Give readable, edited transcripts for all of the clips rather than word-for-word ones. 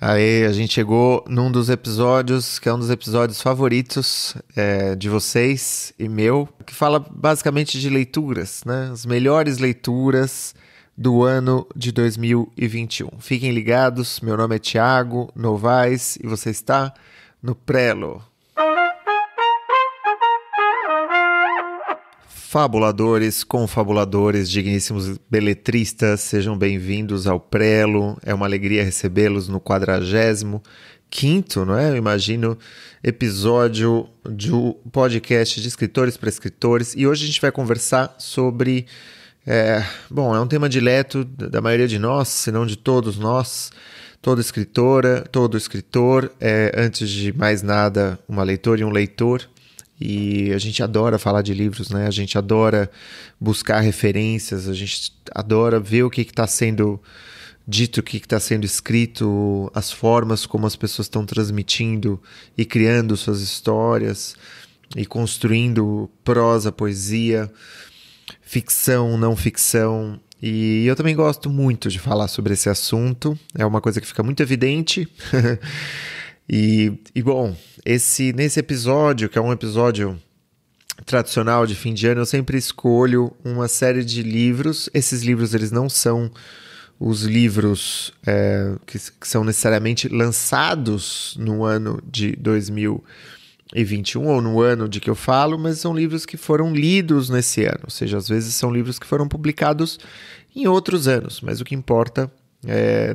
Aí a gente chegou num dos episódios, que é um dos episódios favoritos de vocês e meu, que fala basicamente de leituras, né? As melhores leituras do ano de 2021. Fiquem ligados, meu nome é Thiago Novaes e você está no Prelo. Fabuladores, confabuladores, digníssimos beletristas, sejam bem-vindos ao Prelo. É uma alegria recebê-los no 45º, não é? Eu imagino, episódio do podcast de escritores para escritores. E hoje a gente vai conversar sobre... é um tema dileto da maioria de nós, se não de todos nós. Toda escritora, todo escritor é, antes de mais nada, uma leitora e um leitor. E a gente adora falar de livros, né? A gente adora buscar referências, a gente adora ver o que está sendo dito, o que está sendo escrito, as formas como as pessoas estão transmitindo e criando suas histórias e construindo prosa, poesia, ficção, não ficção. E eu também gosto muito de falar sobre esse assunto, é uma coisa que fica muito evidente. Bom, nesse episódio, que é um episódio tradicional de fim de ano, eu sempre escolho uma série de livros. Esses livros, eles não são os livros que são necessariamente lançados no ano de 2021 ou no ano de que eu falo, mas são livros que foram lidos nesse ano. Ou seja, às vezes são livros que foram publicados em outros anos, mas o que importa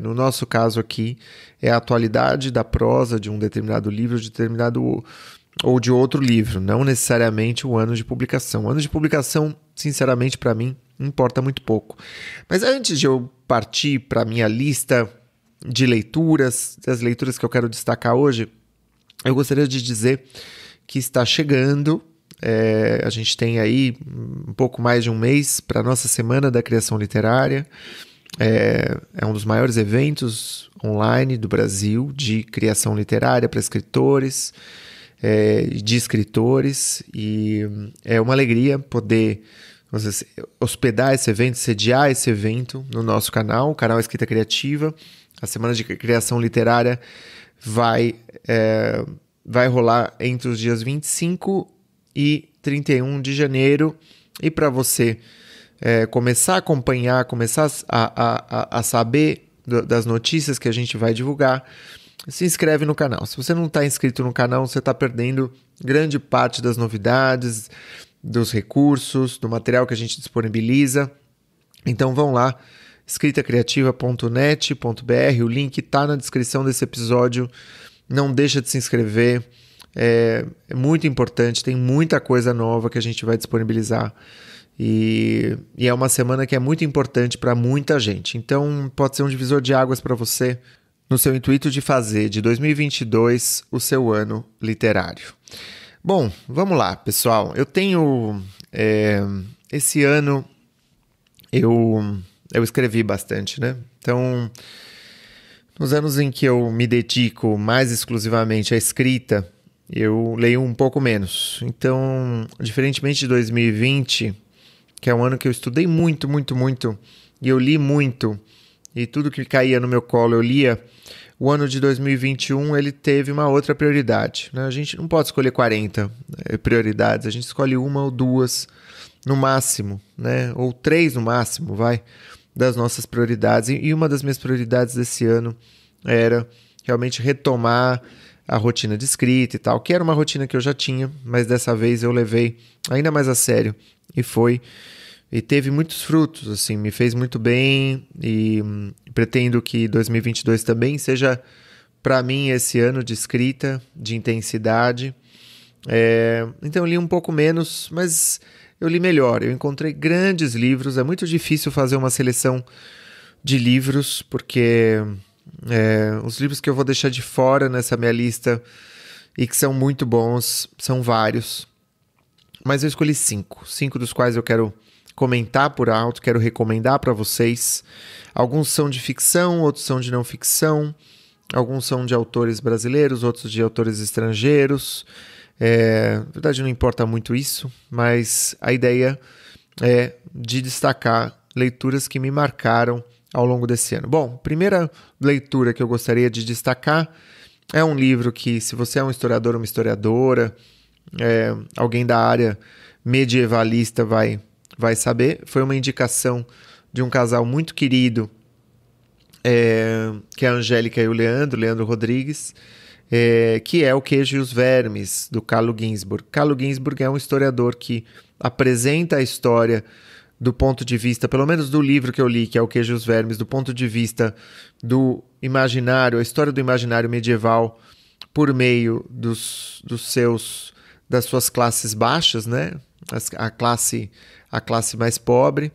no nosso caso aqui, é a atualidade da prosa de um determinado livro, ou de outro livro, não necessariamente o ano de publicação. O ano de publicação, sinceramente, para mim, importa muito pouco. Mas antes de eu partir para a minha lista de leituras, das leituras que eu quero destacar hoje, eu gostaria de dizer que está chegando, a gente tem aí um pouco mais de um mês para a nossa Semana da Criação Literária. É um dos maiores eventos online do Brasil de criação literária para escritores, de escritores, e é uma alegria poder hospedar esse evento, sediar esse evento no nosso canal, o canal Escrita Criativa. A Semana de Criação Literária vai rolar entre os dias 25 e 31 de janeiro, e para você começar a acompanhar, começar a saber das notícias que a gente vai divulgar, se inscreve no canal. Se você não está inscrito no canal, você está perdendo grande parte das novidades, dos recursos, do material que a gente disponibiliza. Então vão lá, escritacriativa.net.br, o link está na descrição desse episódio. Não deixa de se inscrever, é muito importante, tem muita coisa nova que a gente vai disponibilizar. E é uma semana que é muito importante para muita gente. Então pode ser um divisor de águas para você no seu intuito de fazer de 2022 o seu ano literário. Bom, vamos lá, pessoal. Eu tenho... esse ano eu escrevi bastante, né? Então, nos anos em que eu me dedico mais exclusivamente à escrita, eu leio um pouco menos. Então, diferentemente de 2020... que é um ano que eu estudei muito, muito, muito, e eu li muito, e tudo que caía no meu colo eu lia. O ano de 2021, ele teve uma outra prioridade, né? A gente não pode escolher 40 prioridades, a gente escolhe uma ou duas no máximo, né? Ou 3 no máximo, das nossas prioridades. E uma das minhas prioridades desse ano era realmente retomar a rotina de escrita e tal, que era uma rotina que eu já tinha, mas dessa vez eu levei ainda mais a sério, e teve muitos frutos, assim, me fez muito bem, e pretendo que 2022 também seja, para mim, esse ano de escrita, de intensidade. Então eu li um pouco menos, mas eu li melhor, eu encontrei grandes livros. É muito difícil fazer uma seleção de livros, porque os livros que eu vou deixar de fora nessa minha lista, e que são muito bons, são vários. Mas eu escolhi 5 dos quais eu quero comentar por alto, quero recomendar para vocês. Alguns são de ficção, outros são de não ficção, alguns são de autores brasileiros, outros de autores estrangeiros. Na verdade não importa muito isso, mas a ideia é de destacar leituras que me marcaram ao longo desse ano? Bom, primeira leitura que eu gostaria de destacar é um livro que, se você é um historiador ou uma historiadora, alguém da área medievalista vai saber. Foi uma indicação de um casal muito querido, que é a Angélica e o Leandro Rodrigues, que é O Queijo e os Vermes, do Carlo Ginzburg. Carlo Ginzburg é um historiador que apresenta a história do ponto de vista, pelo menos do livro que eu li, que é O Queijo e os Vermes, do ponto de vista do imaginário, a história do imaginário medieval por meio das suas classes baixas, né? A classe mais pobre.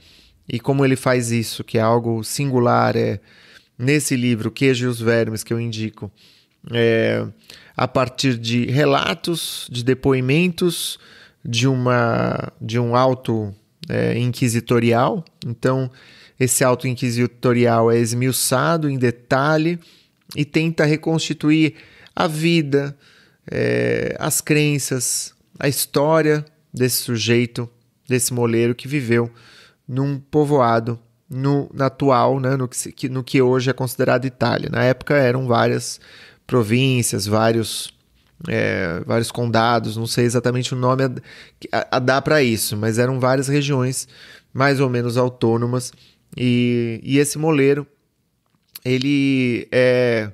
E como ele faz isso, que é algo singular, nesse livro, Queijo e os Vermes, que eu indico, a partir de relatos, de depoimentos de um auto inquisitorial. Então, esse auto inquisitorial é esmiuçado em detalhe e tenta reconstituir a vida, as crenças, a história desse sujeito, desse moleiro que viveu num povoado atual, né, no que hoje é considerado Itália. Na época eram várias províncias, vários condados, não sei exatamente o nome a dar para isso, mas eram várias regiões mais ou menos autônomas, e esse moleiro, ele é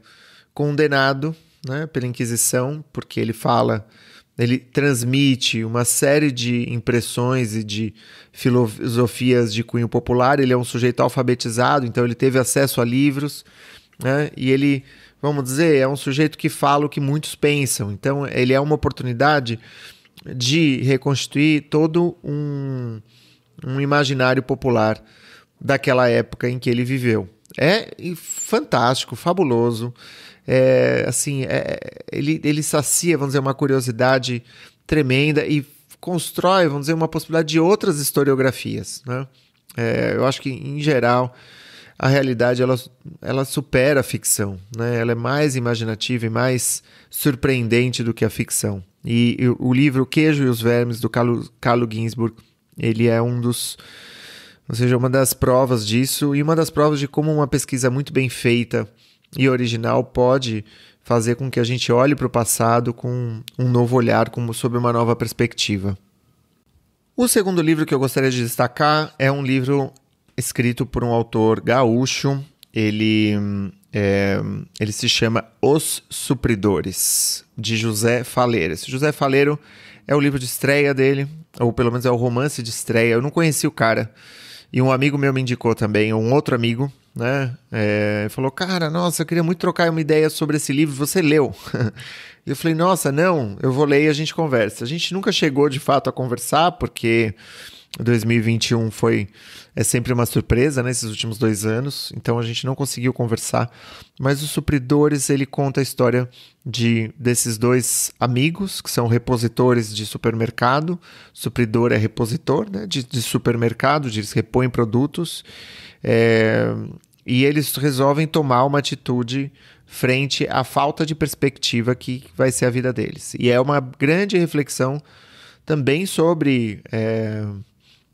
condenado, né, pela Inquisição, porque ele transmite uma série de impressões e de filosofias de cunho popular. Ele é um sujeito alfabetizado, então ele teve acesso a livros, né, e ele, vamos dizer, é um sujeito que fala o que muitos pensam. Então, ele é uma oportunidade de reconstituir todo um imaginário popular daquela época em que ele viveu. É fantástico, fabuloso. Ele sacia, vamos dizer, uma curiosidade tremenda e constrói, vamos dizer, uma possibilidade de outras historiografias, né? Eu acho que, em geral, a realidade ela supera a ficção, né? Ela é mais imaginativa e mais surpreendente do que a ficção. E o livro Queijo e os Vermes, do Carlo Ginzburg, ele é uma das provas disso, e uma das provas de como uma pesquisa muito bem feita e original pode fazer com que a gente olhe para o passado com um novo olhar, sob uma nova perspectiva. O segundo livro que eu gostaria de destacar é um livro escrito por um autor gaúcho. Ele se chama Os Supridores, de José Faleiro. Esse José Faleiro é o livro de estreia dele, ou pelo menos é o romance de estreia. Eu não conheci o cara, e um amigo meu me indicou também, um outro amigo, né? Falou, cara, nossa, eu queria muito trocar uma ideia sobre esse livro, você leu? E eu falei, nossa, não, eu vou ler e a gente conversa. A gente nunca chegou de fato a conversar, porque 2021 é sempre uma surpresa, né, esses últimos 2 anos, então a gente não conseguiu conversar. Mas Os Supridores, ele conta a história desses dois amigos, que são repositores de supermercado. Supridor é repositor, né, de supermercado, eles repõem produtos, e eles resolvem tomar uma atitude frente à falta de perspectiva que vai ser a vida deles. E é uma grande reflexão também sobre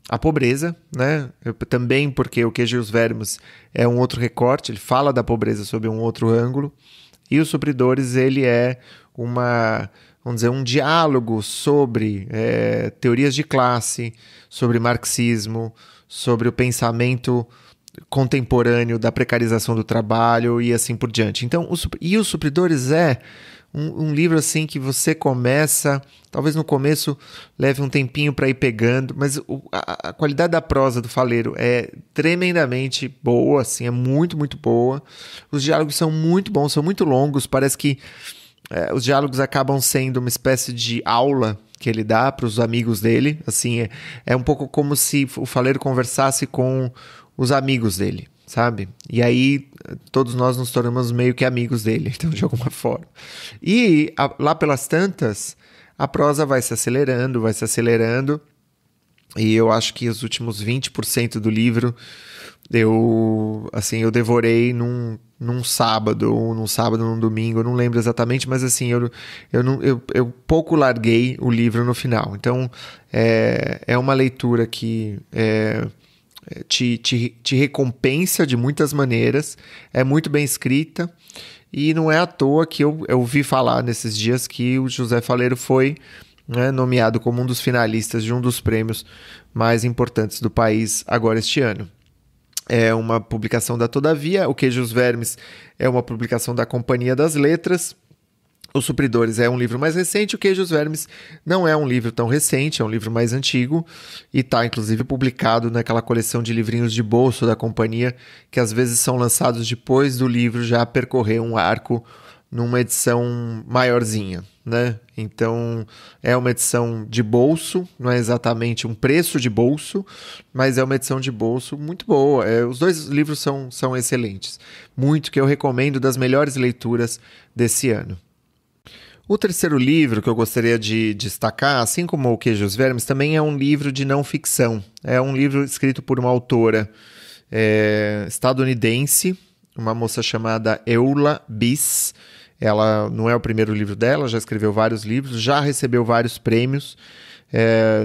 a pobreza, né? Também porque O Queijo e os Vermes é um outro recorte, ele fala da pobreza sob um outro ângulo. E Os Supridores, ele é vamos dizer, um diálogo sobre teorias de classe, sobre marxismo, sobre o pensamento contemporâneo da precarização do trabalho e assim por diante. Então, Os Supridores é um livro assim que você começa, talvez no começo leve um tempinho para ir pegando, mas a qualidade da prosa do Faleiro é tremendamente boa, assim, é muito, muito boa. Os diálogos são muito bons, são muito longos, parece que os diálogos acabam sendo uma espécie de aula que ele dá para os amigos dele, assim, é um pouco como se o Faleiro conversasse com os amigos dele, sabe? E aí todos nós nos tornamos meio que amigos dele, então, de alguma forma. E lá pelas tantas, a prosa vai se acelerando, e eu acho que os últimos 20% do livro eu devorei num sábado, ou num domingo, eu não lembro exatamente, mas assim, eu pouco larguei o livro no final. Então, é uma leitura que te recompensa de muitas maneiras, é muito bem escrita, e não é à toa que eu ouvi falar nesses dias que o José Faleiro foi, né, nomeado como um dos finalistas de um dos prêmios mais importantes do país agora este ano. É uma publicação da Todavia, O Queijo e os Vermes é uma publicação da Companhia das Letras, Os Supridores é um livro mais recente, O Queijo e os Vermes não é um livro tão recente, é um livro mais antigo e está inclusive publicado naquela coleção de livrinhos de bolso da companhia, que às vezes são lançados depois do livro já percorrer um arco numa edição maiorzinha, né? Então é uma edição de bolso, não é exatamente um preço de bolso, mas é uma edição de bolso muito boa. Os dois livros são excelentes, muito que eu recomendo, das melhores leituras desse ano. O terceiro livro que eu gostaria de destacar, assim como O Queijo e os Vermes, também é um livro de não ficção. É um livro escrito por uma autora estadunidense, uma moça chamada Eula Biss. Ela não é o primeiro livro dela, já escreveu vários livros, já recebeu vários prêmios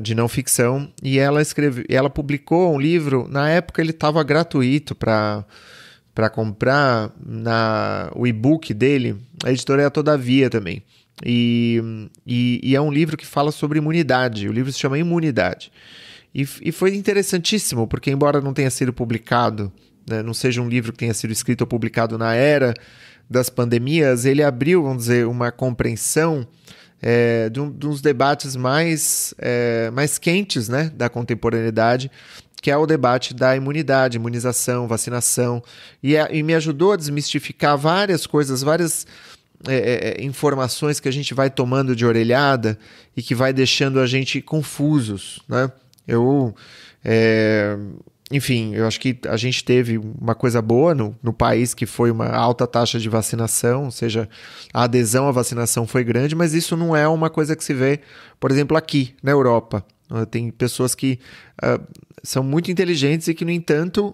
de não ficção, e ela publicou um livro, na época ele estava gratuito para comprar, o e-book dele, a editora é a Todavia também. E é um livro que fala sobre imunidade, o livro se chama Imunidade. E foi interessantíssimo, porque embora não tenha sido publicado, né, não seja um livro que tenha sido escrito ou publicado na era das pandemias, ele abriu, vamos dizer, uma compreensão de uns debates mais quentes, né, da contemporaneidade, que é o debate da imunidade, imunização, vacinação, e me ajudou a desmistificar várias coisas, várias informações que a gente vai tomando de orelhada e que vai deixando a gente confusos, né? Enfim, eu acho que a gente teve uma coisa boa no país, que foi uma alta taxa de vacinação, ou seja, a adesão à vacinação foi grande, mas isso não é uma coisa que se vê, por exemplo, aqui na Europa. Tem pessoas que são muito inteligentes e que, no entanto,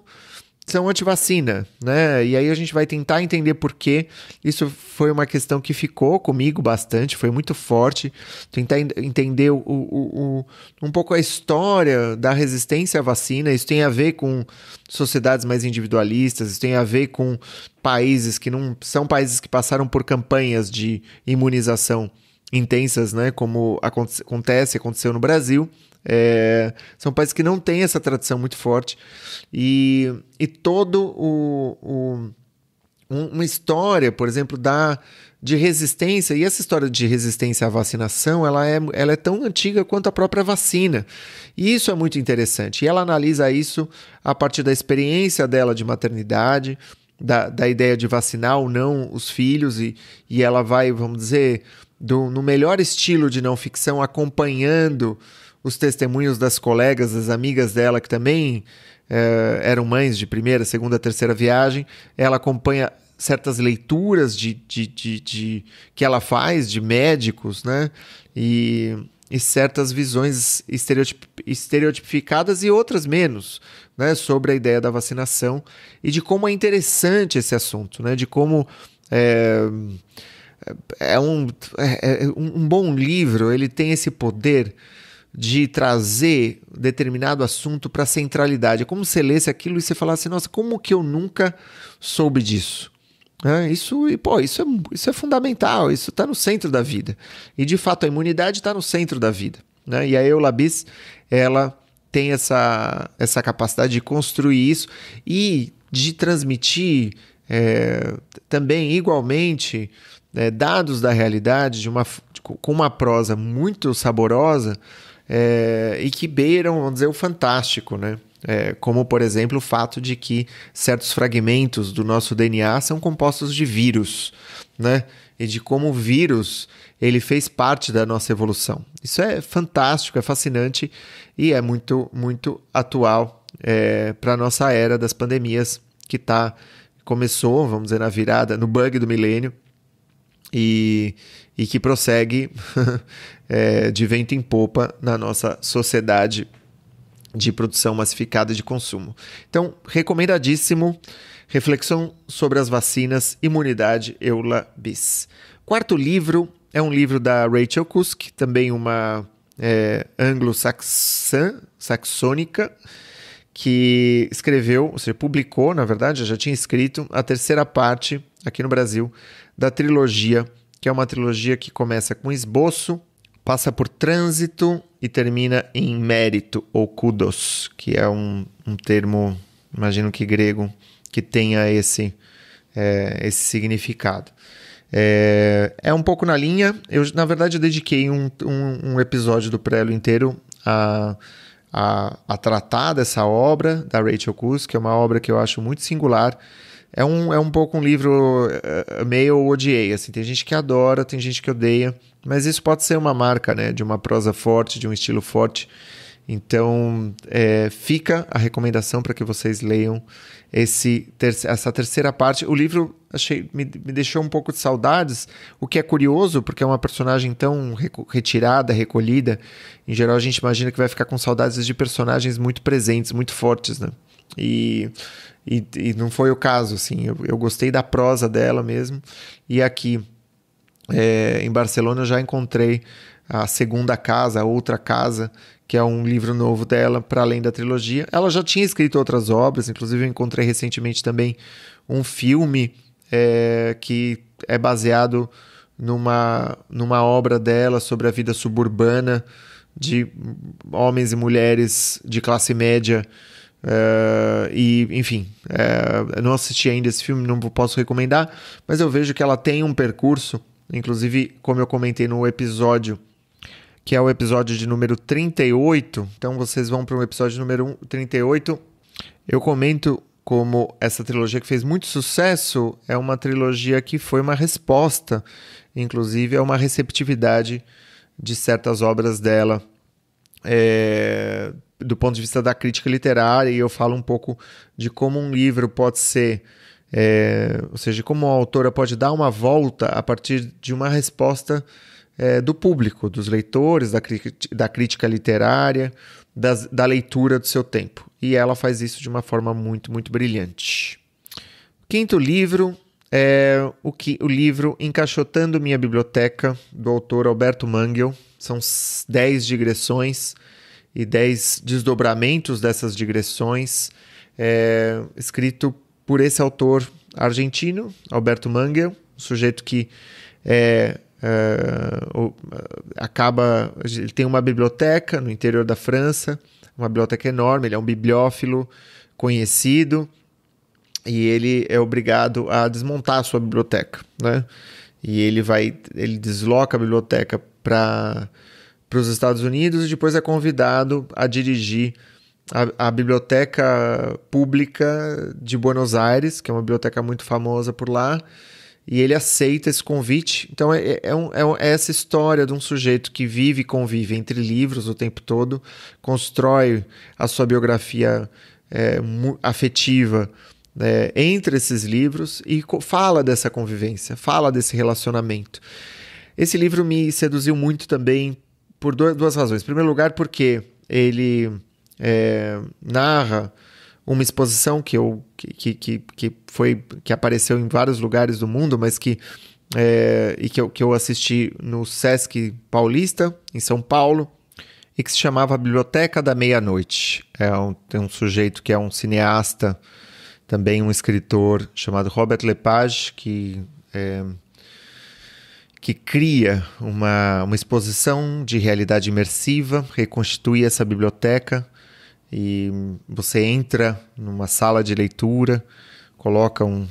são anti-vacina, né? E aí a gente vai tentar entender por quê. Isso foi uma questão que ficou comigo bastante, foi muito forte. Tentar entender um pouco a história da resistência à vacina. Isso tem a ver com sociedades mais individualistas, isso tem a ver com países que não são países que passaram por campanhas de imunização intensas, né? Como aconteceu no Brasil. São países que não têm essa tradição muito forte e todo uma história, por exemplo, de resistência, e essa história de resistência à vacinação, ela é tão antiga quanto a própria vacina, e isso é muito interessante, e ela analisa isso a partir da experiência dela de maternidade, da ideia de vacinar ou não os filhos, e ela vai, vamos dizer, no melhor estilo de não ficção, acompanhando os testemunhos das colegas, das amigas dela, que também eram mães de primeira, segunda, terceira viagem. Ela acompanha certas leituras que ela faz de médicos, né? E certas visões estereotipicadas e outras menos, né? Sobre a ideia da vacinação e de como é interessante esse assunto, né? De como um bom livro, ele tem esse poder de trazer determinado assunto para a centralidade. É como se você lesse aquilo e você falasse, nossa, como que eu nunca soube disso? Isso é fundamental, isso está no centro da vida. E, de fato, a imunidade está no centro da vida, né? E a Eula Biss, ela tem essa capacidade de construir isso e de transmitir também, igualmente, dados da realidade com uma prosa muito saborosa, e que beiram, vamos dizer, o fantástico, né? Como, por exemplo, o fato de que certos fragmentos do nosso DNA são compostos de vírus, né? E de como o vírus ele fez parte da nossa evolução. Isso é fantástico, é fascinante e é muito, muito atual para a nossa era das pandemias, que começou, vamos dizer, na virada, no bug do milênio, e que prossegue de vento em popa na nossa sociedade de produção massificada de consumo. Então, recomendadíssimo, Reflexão sobre as Vacinas, Imunidade, Eula Biss. Quarto livro é um livro da Rachel Cusk, também uma anglo-saxônica, que escreveu, ou seja, publicou, na verdade, já tinha escrito a terceira parte, aqui no Brasil, da trilogia, que é uma trilogia que começa com esboço, passa por trânsito e termina em mérito, ou kudos, que é um termo, imagino que grego, que tenha esse significado. É um pouco na linha. Eu, na verdade, dediquei um episódio do Prelo inteiro a tratar dessa obra da Rachel Cusk, que é uma obra que eu acho muito singular. É um pouco um livro amei ou odiei. Assim, tem gente que adora, tem gente que odeia, mas isso pode ser uma marca, né, de uma prosa forte, de um estilo forte. Então, fica a recomendação para que vocês leiam essa terceira parte. O livro me deixou um pouco de saudades, o que é curioso, porque é uma personagem tão retirada, recolhida. Em geral, a gente imagina que vai ficar com saudades de personagens muito presentes, muito fortes, né? E não foi o caso, assim. Eu gostei da prosa dela mesmo. E aqui, em Barcelona, eu já encontrei a segunda casa, a outra casa, que é um livro novo dela, para além da trilogia. Ela já tinha escrito outras obras, inclusive eu encontrei recentemente também um filme que é baseado numa obra dela sobre a vida suburbana de homens e mulheres de classe média. Enfim, eu não assisti ainda esse filme, não posso recomendar, mas eu vejo que ela tem um percurso, inclusive, como eu comentei no episódio, que é o episódio de número 38. Então vocês vão para o episódio número 38. Eu comento como essa trilogia que fez muito sucesso é uma trilogia que foi uma resposta, inclusive, a uma receptividade de certas obras dela, do ponto de vista da crítica literária, e eu falo um pouco de como um livro pode ser, ou seja, como a autora pode dar uma volta a partir de uma resposta do público, dos leitores, da crítica literária, da leitura do seu tempo. E ela faz isso de uma forma muito, muito brilhante. O quinto livro é o livro Encaixotando Minha Biblioteca, do autor Alberto Mangel. São 10 digressões e 10 desdobramentos dessas digressões, escrito por esse autor argentino, Alberto Mangel, um sujeito que ele tem uma biblioteca no interior da França, uma biblioteca enorme, ele é um bibliófilo conhecido e ele é obrigado a desmontar a sua biblioteca, né? E ele desloca a biblioteca para os Estados Unidos e depois é convidado a dirigir a Biblioteca Pública de Buenos Aires, que é uma biblioteca muito famosa por lá. E ele aceita esse convite. Então é essa história de um sujeito que vive e convive entre livros o tempo todo, constrói a sua biografia afetiva entre esses livros e fala dessa convivência, fala desse relacionamento. Esse livro me seduziu muito também por duas razões. Em primeiro lugar, porque ele narra uma exposição que apareceu em vários lugares do mundo, mas que eu assisti no Sesc Paulista, em São Paulo, e que se chamava Biblioteca da Meia-Noite. Tem um sujeito que é um cineasta, também um escritor, chamado Robert Lepage, que cria uma exposição de realidade imersiva, reconstitui essa biblioteca, e você entra numa sala de leitura, coloca um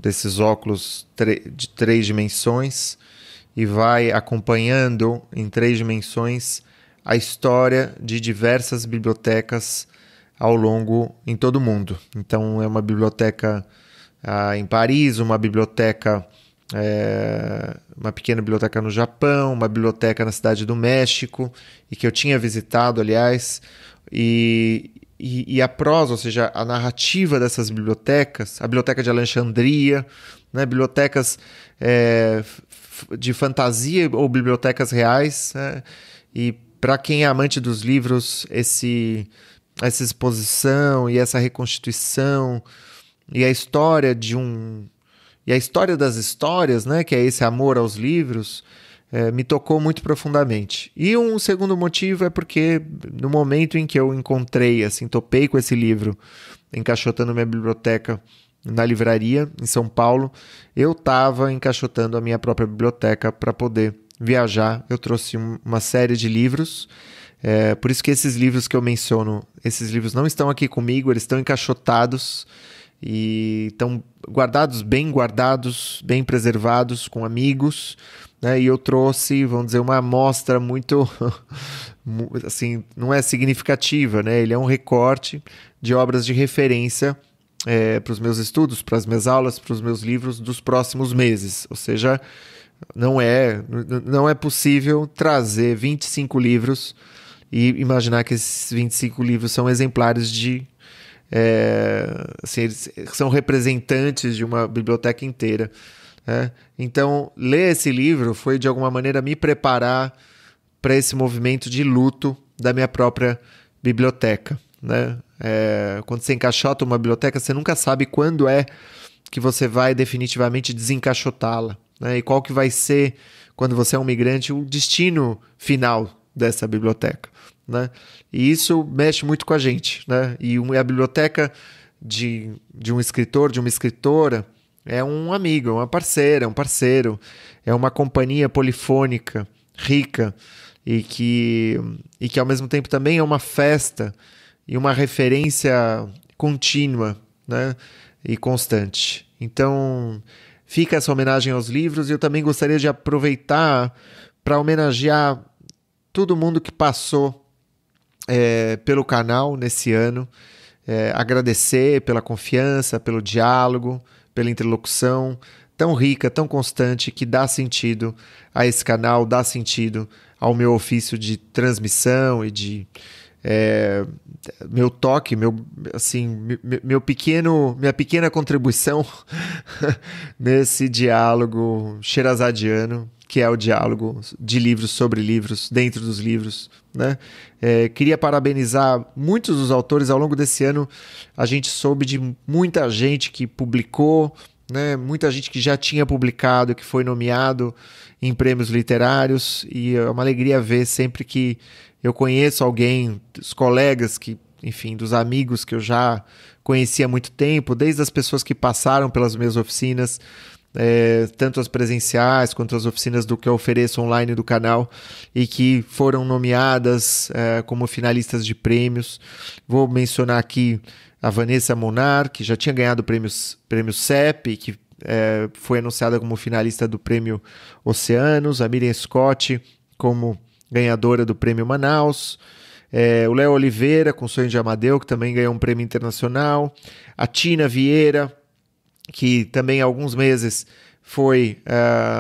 desses óculos de 3 dimensões e vai acompanhando em 3 dimensões a história de diversas bibliotecas em todo o mundo. Então é uma biblioteca em Paris, uma pequena biblioteca no Japão, uma biblioteca na Cidade do México, e que eu tinha visitado, aliás. E a prosa, ou seja, a narrativa dessas bibliotecas, a Biblioteca de Alexandria, né, bibliotecas de fantasia ou bibliotecas reais, né, e para quem é amante dos livros, essa exposição e essa reconstituição e a história das histórias, né, que é esse amor aos livros, me tocou muito profundamente. E um segundo motivo é porque no momento em que eu encontrei, assim, topei com esse livro, encaixotando minha biblioteca na livraria em São Paulo, eu estava encaixotando a minha própria biblioteca para poder viajar. Eu trouxe uma série de livros, por isso que esses livros que eu menciono, esses livros não estão aqui comigo, eles estão encaixotados e estão guardados, bem preservados, com amigos, né? E eu trouxe, vamos dizer, uma amostra muito, assim, não é significativa, né? Ele é um recorte de obras de referência para os meus estudos, para as minhas aulas, para os meus livros dos próximos meses. Ou seja, não é possível trazer 25 livros e imaginar que esses 25 livros são exemplares de... assim, eles são representantes de uma biblioteca inteira. Né? Então, ler esse livro foi, de alguma maneira, me preparar para esse movimento de luto da minha própria biblioteca. Né? Quando você encaixota uma biblioteca, você nunca sabe quando é que você vai definitivamente desencaixotá-la, né? E qual que vai ser, quando você é um migrante, o destino final dessa biblioteca, né? E isso mexe muito com a gente, né? E a biblioteca de um escritor, de uma escritora, é um amigo, é uma parceira, é um parceiro, é uma companhia polifônica, rica, e que ao mesmo tempo também é uma festa e uma referência contínua, né? E constante. Então, fica essa homenagem aos livros, e eu também gostaria de aproveitar para homenagear todo mundo que passou pelo canal nesse ano, agradecer pela confiança, pelo diálogo, pela interlocução tão rica, tão constante, que dá sentido a esse canal, dá sentido ao meu ofício de transmissão e de meu toque, minha pequena contribuição nesse diálogo sherazadiano, que é o diálogo de livros sobre livros, dentro dos livros, né? Queria parabenizar muitos dos autores. Ao longo desse ano, a gente soube de muita gente que publicou, né? Muita gente que já tinha publicado, que foi nomeado em prêmios literários, e é uma alegria ver sempre que eu conheço alguém, dos colegas, enfim, dos amigos que eu já conhecia há muito tempo, desde as pessoas que passaram pelas minhas oficinas, tanto as presenciais quanto as oficinas do que eu ofereço online do canal, e que foram nomeadas como finalistas de prêmios. Vou mencionar aqui a Vanessa Monar, que já tinha ganhado o prêmio CEP, que foi anunciada como finalista do prêmio Oceanos, a Miriam Scott como ganhadora do prêmio Manaus, o Léo Oliveira com Sonho de Amadeu, que também ganhou um prêmio internacional, a Tina Vieira, que também há alguns meses foi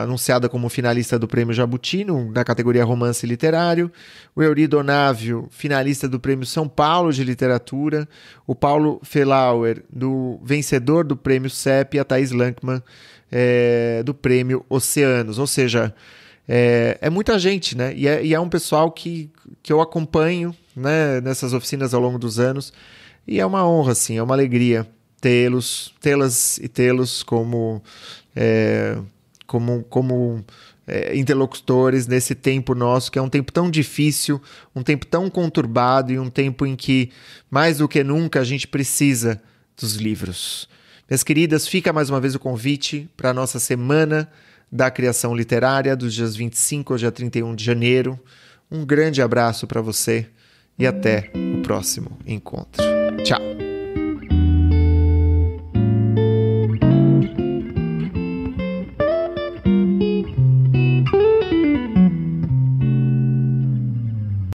anunciada como finalista do prêmio Jabuti, na categoria romance literário, o Eurido Onávio, finalista do prêmio São Paulo de literatura, o Paulo Felauer, vencedor do prêmio CEP, e a Thaís Lankman, do prêmio Oceanos. Ou seja, é muita gente, né? E é um pessoal que eu acompanho, né, nessas oficinas ao longo dos anos, e é uma honra, assim, é uma alegria tê-las e tê-los como interlocutores nesse tempo nosso, que é um tempo tão difícil, um tempo tão conturbado, e um tempo em que, mais do que nunca, a gente precisa dos livros. Minhas queridas, fica mais uma vez o convite para a nossa Semana da Criação Literária, dos dias 25 ao dia 31 de janeiro. Um grande abraço para você e até o próximo encontro. Tchau!